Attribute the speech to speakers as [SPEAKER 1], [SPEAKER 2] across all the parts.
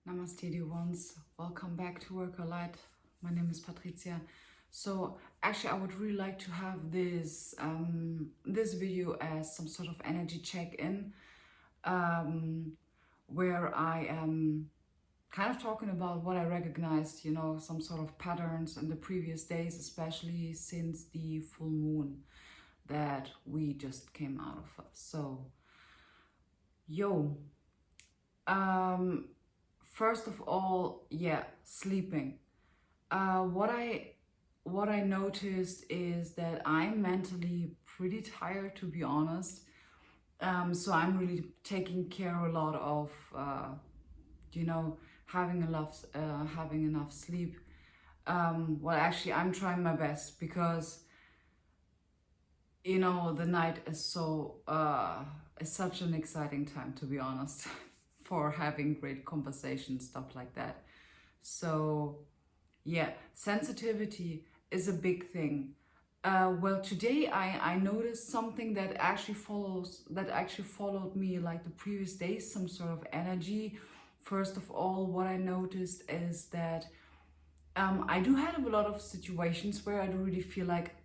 [SPEAKER 1] Namaste, dear ones. Welcome back to Work or Light. My name is Patricia. So actually, I would really like to have this video as some sort of energy check-in, where I am kind of talking about what I recognized, some sort of patterns in the previous days, especially since the full moon that we just came out of. So, first of all, sleeping. What I noticed is that I'm mentally pretty tired, to be honest. So I'm really taking care a lot of, having enough sleep. Actually, I'm trying my best because the night is is such an exciting time, to be honest. For having great conversations, stuff like that. So yeah, sensitivity is a big thing. Today I noticed something that actually followed me like the previous days, some sort of energy. First of all, what I noticed is that I do have a lot of situations where I do really feel like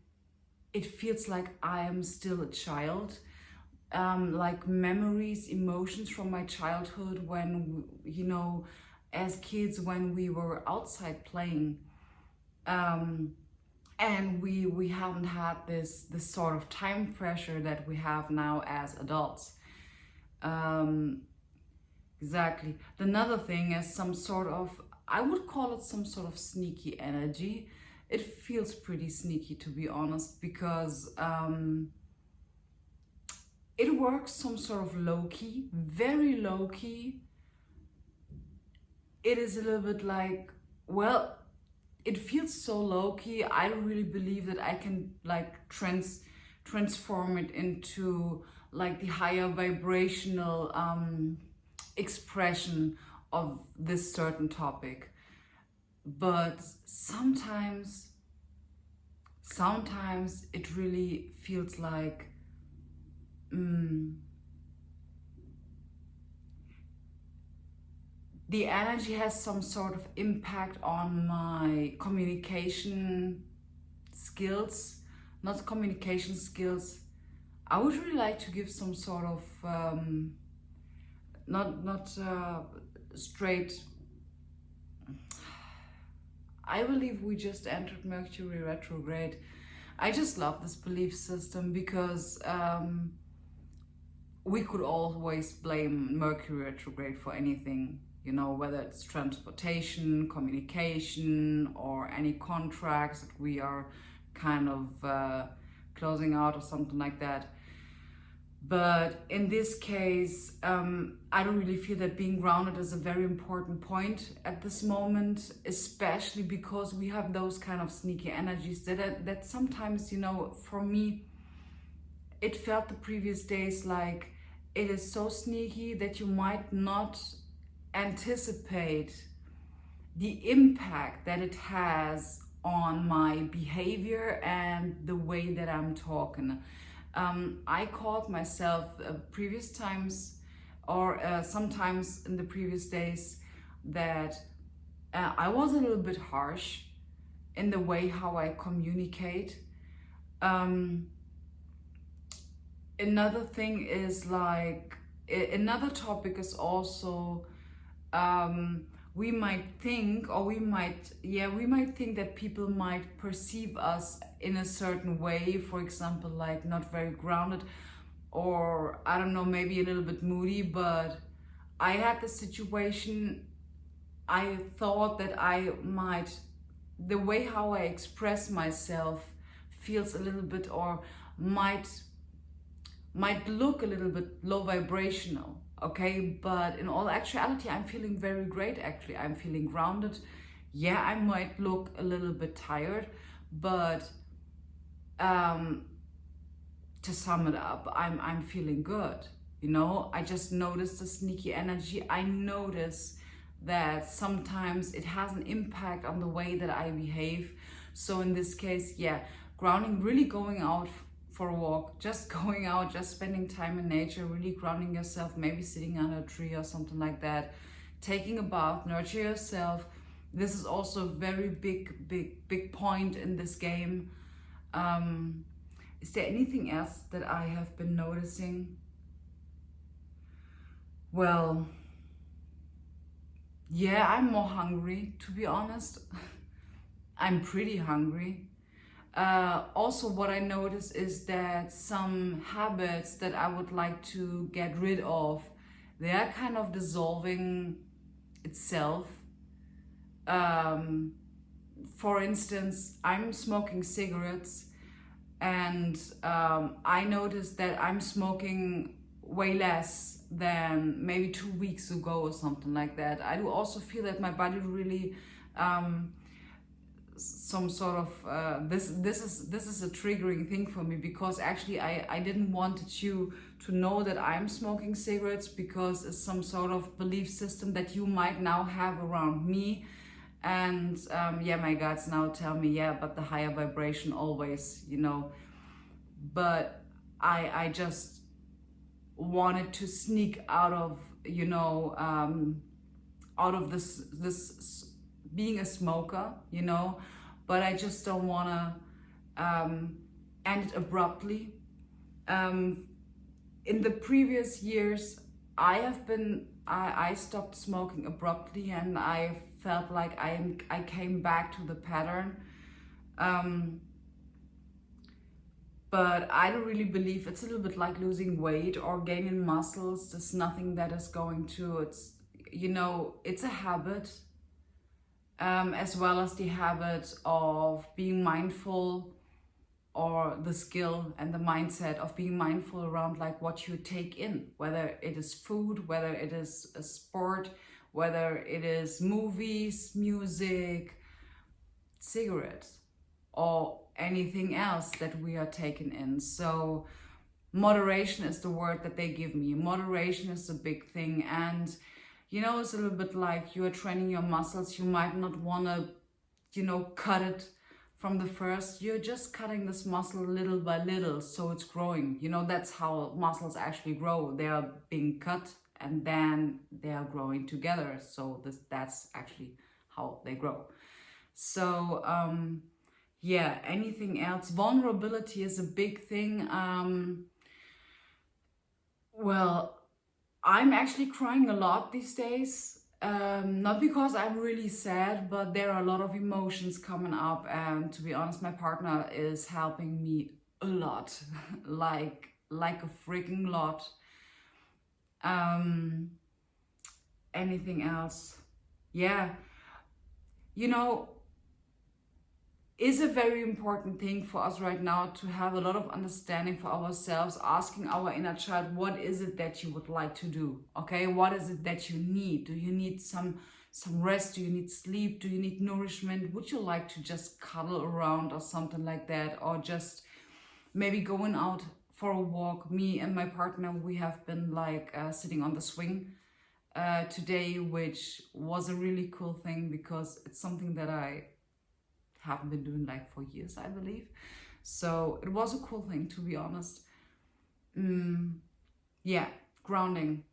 [SPEAKER 1] it feels like I am still a child. Like memories, emotions from my childhood when, as kids, when we were outside playing, and we haven't had this sort of time pressure that we have now as adults. Exactly. Another thing is I would call it some sort of sneaky energy. It feels pretty sneaky, to be honest, because it works some sort of low-key, very low-key. It is a little bit like, it feels so low-key. I don't really believe that I can like transform it into like the higher vibrational expression of this certain topic. But sometimes it really feels like the energy has some sort of impact on my communication skills, not communication skills. I would really like to give some sort of not straight. I believe we just entered Mercury retrograde. I just love this belief system because we could always blame Mercury retrograde for anything, whether it's transportation, communication, or any contracts that we are kind of closing out or something like that. But in this case, I don't really feel that being grounded is a very important point at this moment, especially because we have those kind of sneaky energies that sometimes, for me, it felt the previous days like it is so sneaky that you might not anticipate the impact that it has on my behavior and the way that I'm talking. I caught myself previous times or sometimes in the previous days that I was a little bit harsh in the way how I communicate. Another thing is like, another topic is also, we might think that people might perceive us in a certain way, for example, like not very grounded, or I don't know, maybe a little bit moody. But I had the situation, I thought that the way how I express myself feels a little bit, or might look a little bit low vibrational, okay? But in all actuality, I'm feeling very great, actually. I'm feeling grounded. Yeah, I might look a little bit tired, but to sum it up, I'm feeling good. I just noticed the sneaky energy. I notice that sometimes it has an impact on the way that I behave. So in this case, grounding, really going out for a walk, just going out, just spending time in nature, really grounding yourself, maybe sitting under a tree or something like that, taking a bath, nurture yourself. This is also a very big point in this game. Is there anything else that I have been noticing? Well, yeah, I'm more hungry, to be honest. I'm pretty hungry. Also, what I notice is that some habits that I would like to get rid of, they are kind of dissolving itself. For instance, I'm smoking cigarettes, and I noticed that I'm smoking way less than maybe 2 weeks ago or something like that. I do also feel that my body really some sort of this is a triggering thing for me, because actually I didn't want you to know that I'm smoking cigarettes, because it's some sort of belief system that you might now have around me. And yeah, my guides now tell me, yeah, but the higher vibration always, you know. But I just wanted to sneak out of, you know, out of this being a smoker, you know. But I just don't want to end it abruptly. In the previous years, I stopped smoking abruptly, and I felt like I came back to the pattern. But I don't really believe it's a little bit like losing weight or gaining muscles. There's nothing that is going to, it's, you know, it's a habit, as well as the habit of being mindful, or the skill and the mindset of being mindful around like what you take in, whether it is food, whether it is a sport, whether it is movies, music, cigarettes, or anything else that we are taking in. So moderation is the word that they give me. Moderation is a big thing. And you know, it's a little bit like you are training your muscles. You might not want to, you know, cut it from the first. You're just cutting this muscle little by little, so it's growing. You know, that's how muscles actually grow. They are being cut and then they are growing together. So that's actually how they grow. So yeah, anything else? Vulnerability is a big thing. Well, I'm actually crying a lot these days. Not because I'm really sad, but there are a lot of emotions coming up, and to be honest, my partner is helping me a lot, like a freaking lot. Anything else? Yeah, you know, is a very important thing for us right now to have a lot of understanding for ourselves, asking our inner child, what is it that you would like to do? Okay, what is it that you need? Do you need some rest? Do you need sleep? Do you need nourishment? Would you like to just cuddle around or something like that? Or just maybe going out for a walk? Me and my partner, we have been like sitting on the swing today, which was a really cool thing, because it's something that I haven't been doing like for years, I believe. So it was a cool thing, to be honest. Yeah, grounding.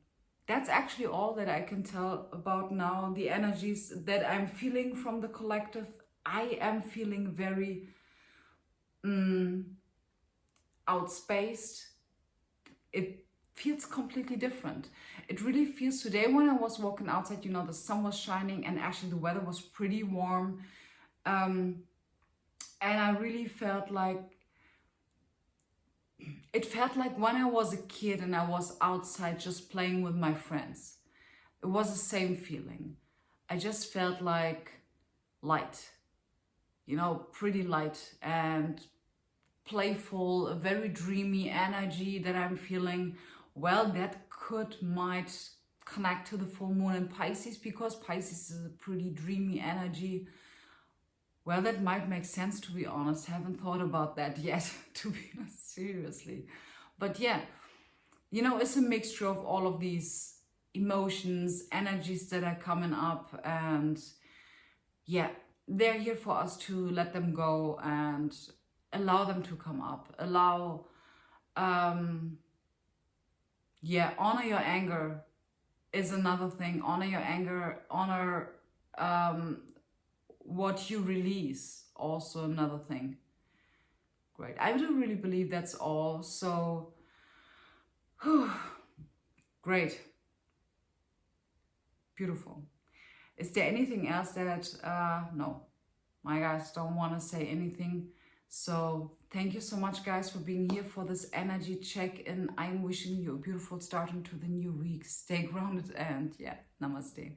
[SPEAKER 1] That's actually all that I can tell about now. The energies that I'm feeling from the collective, I am feeling very outspaced. It feels completely different. It really feels, today when I was walking outside, you know, the sun was shining and actually the weather was pretty warm. And I really felt like, it felt like when I was a kid and I was outside just playing with my friends. It was the same feeling. I just felt like light, you know, pretty light and playful, a very dreamy energy that I'm feeling. Well, that might connect to the full moon in Pisces, because Pisces is a pretty dreamy energy. Well, that might make sense, to be honest. Haven't thought about that yet, to be honest, seriously. But yeah, you know, it's a mixture of all of these emotions, energies that are coming up. And yeah, they're here for us to let them go and allow them to come up. Allow, yeah, honor your anger. is another thing. Honor your anger, honor what you release, also another thing. Great. I do really believe that's all. So, great. Beautiful. Is there anything else that, no, my guys don't want to say anything. So thank you so much, guys, for being here for this energy check-in. I'm wishing you a beautiful start into the new week. Stay grounded and yeah, namaste.